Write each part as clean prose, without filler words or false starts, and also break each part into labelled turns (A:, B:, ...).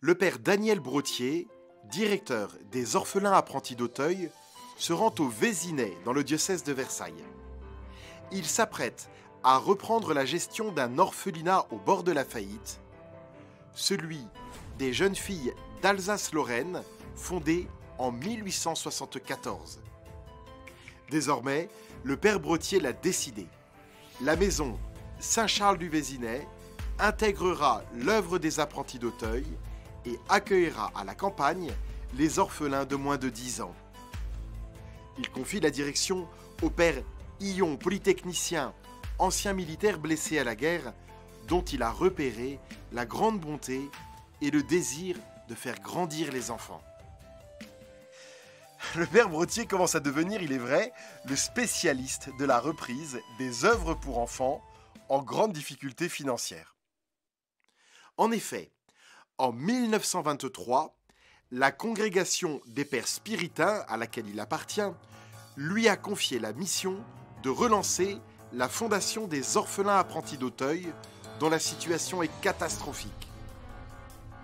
A: Le père Daniel Brottier, directeur des orphelins apprentis d'Auteuil, se rend au Vésinet dans le diocèse de Versailles. Il s'apprête à reprendre la gestion d'un orphelinat au bord de la faillite, celui des jeunes filles d'Alsace-Lorraine, fondé en 1874. Désormais, le père Brottier l'a décidé. La maison Saint-Charles du Vésinet intégrera l'œuvre des apprentis d'Auteuil et accueillera à la campagne les orphelins de moins de 10 ans. Il confie la direction au père Illon, polytechnicien, ancien militaire blessé à la guerre, dont il a repéré la grande bonté et le désir de faire grandir les enfants. Le père Brottier commence à devenir, il est vrai, le spécialiste de la reprise des œuvres pour enfants en grande difficulté financière. En effet, en 1923, la congrégation des pères spiritains, à laquelle il appartient, lui a confié la mission de relancer la fondation des orphelins apprentis d'Auteuil, dont la situation est catastrophique.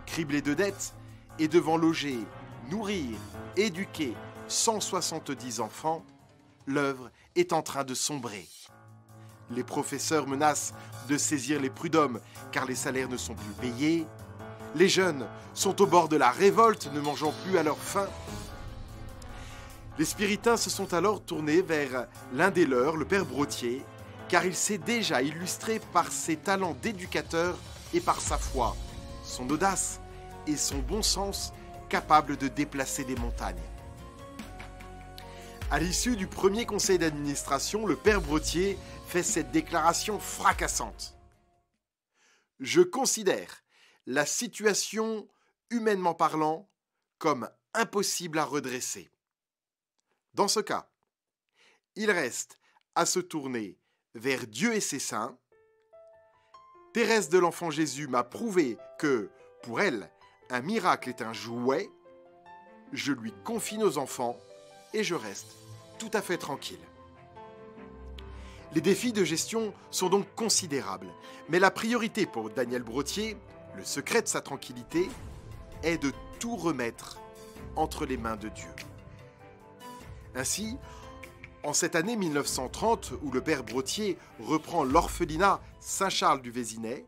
A: Criblé de dettes et devant loger, nourrir, éduquer 170 enfants, l'œuvre est en train de sombrer. Les professeurs menacent de saisir les prud'hommes car les salaires ne sont plus payés. Les jeunes sont au bord de la révolte, ne mangeant plus à leur faim. Les spiritains se sont alors tournés vers l'un des leurs, le père Brottier, car il s'est déjà illustré par ses talents d'éducateur et par sa foi, son audace et son bon sens capable de déplacer des montagnes. À l'issue du premier conseil d'administration, le père Brottier fait cette déclaration fracassante. « Je considère la situation, humainement parlant, comme impossible à redresser. Dans ce cas, il reste à se tourner vers Dieu et ses saints. Thérèse de l'Enfant Jésus m'a prouvé que, pour elle, un miracle est un jouet. Je lui confie nos enfants et je reste tout à fait tranquille. » Les défis de gestion sont donc considérables, mais la priorité pour Daniel Brottier, le secret de sa tranquillité, est de tout remettre entre les mains de Dieu. Ainsi, en cette année 1930, où le père Brottier reprend l'orphelinat Saint-Charles du Vésinet,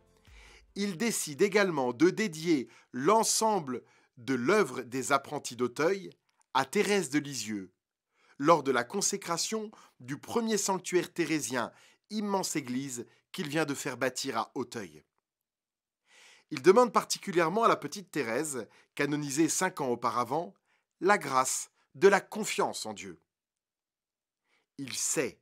A: il décide également de dédier l'ensemble de l'œuvre des apprentis d'Auteuil à Thérèse de Lisieux, lors de la consécration du premier sanctuaire thérésien, immense église qu'il vient de faire bâtir à Auteuil. Il demande particulièrement à la petite Thérèse, canonisée 5 ans auparavant, la grâce de la confiance en Dieu. Il sait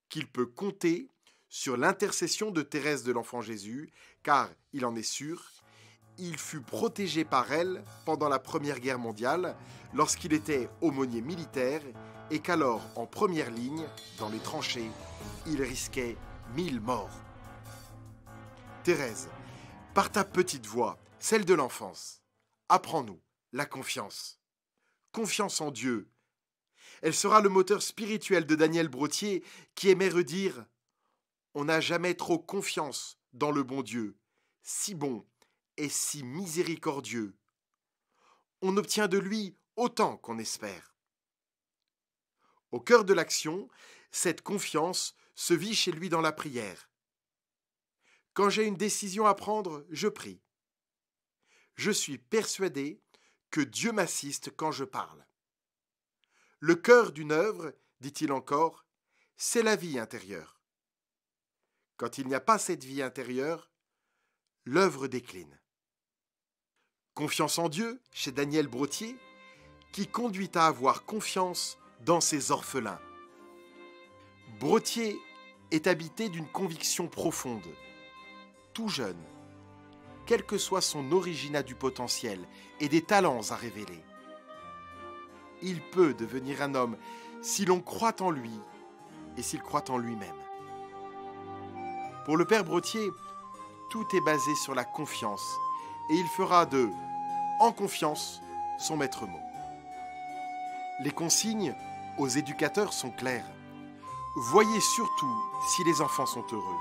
A: qu'il peut compter sur l'intercession de Thérèse de l'Enfant Jésus, car, il en est sûr, il fut protégé par elle pendant la Première Guerre mondiale, lorsqu'il était aumônier militaire, et qu'alors, en première ligne, dans les tranchées, il risquait 1000 morts. Thérèse, par ta petite voix, celle de l'enfance, apprends-nous la confiance. Confiance en Dieu. Elle sera le moteur spirituel de Daniel Brottier, qui aimait redire « On n'a jamais trop confiance dans le bon Dieu, si bon et si miséricordieux. On obtient de lui autant qu'on espère. » Au cœur de l'action, cette confiance se vit chez lui dans la prière. Quand j'ai une décision à prendre, je prie. Je suis persuadé que Dieu m'assiste quand je parle. Le cœur d'une œuvre, dit-il encore, c'est la vie intérieure. Quand il n'y a pas cette vie intérieure, l'œuvre décline. Confiance en Dieu, chez Daniel Brottier, qui conduit à avoir confiance dans ses orphelins. Brottier est habité d'une conviction profonde. Tout jeune, quelle que soit son origine, a du potentiel et des talents à révéler. Il peut devenir un homme si l'on croit en lui et s'il croit en lui-même. Pour le père Brottier, tout est basé sur la confiance et il fera de « en confiance » son maître mot. Les consignes aux éducateurs sont claires. Voyez surtout si les enfants sont heureux.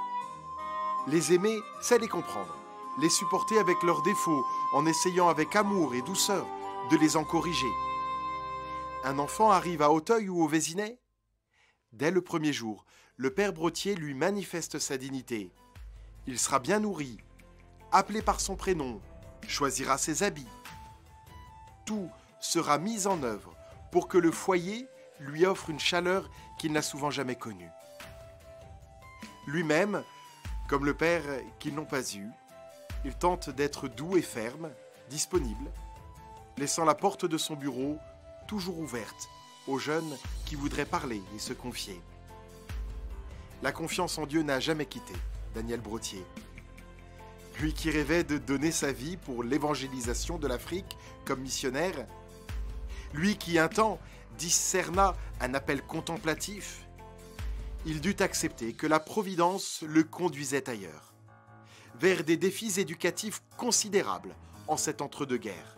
A: Les aimer, c'est les comprendre les supporter avec leurs défauts, en essayant avec amour et douceur de les en corriger. Un enfant arrive à Auteuil ou au Vésinet? Dès le premier jour, le père Brottier lui manifeste sa dignité. Il sera bien nourri, appelé par son prénom, choisira ses habits. Tout sera mis en œuvre pour que le foyer lui offre une chaleur qu'il n'a souvent jamais connue. Lui-même, comme le père qu'ils n'ont pas eu, il tente d'être doux et ferme, disponible, laissant la porte de son bureau toujours ouverte aux jeunes qui voudraient parler et se confier. La confiance en Dieu n'a jamais quitté Daniel Brottier. Lui qui rêvait de donner sa vie pour l'évangélisation de l'Afrique comme missionnaire, lui qui un temps discerna un appel contemplatif, il dut accepter que la providence le conduisait ailleurs, vers des défis éducatifs considérables en cet entre-deux-guerres.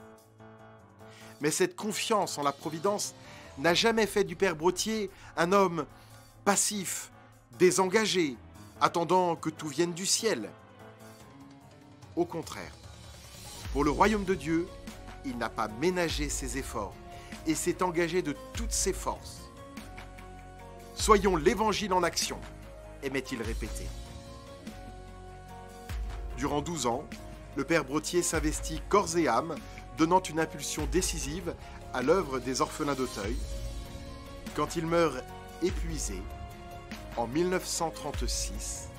A: Mais cette confiance en la providence n'a jamais fait du père Brottier un homme passif, désengagé, attendant que tout vienne du ciel. Au contraire, pour le royaume de Dieu, il n'a pas ménagé ses efforts et s'est engagé de toutes ses forces. Soyons l'évangile en action, aimait-il répéter. Durant 12 ans, le père Brottier s'investit corps et âme, donnant une impulsion décisive à l'œuvre des orphelins d'Auteuil. Quand il meurt épuisé, en 1936,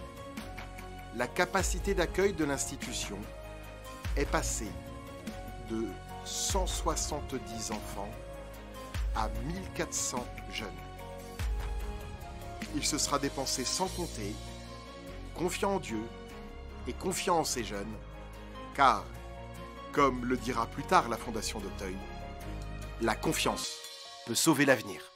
A: la capacité d'accueil de l'institution est passée de 170 enfants à 1400 jeunes. Il se sera dépensé sans compter, confiant en Dieu et confiant en ses jeunes, car, comme le dira plus tard la Fondation d'Auteuil, la confiance peut sauver l'avenir.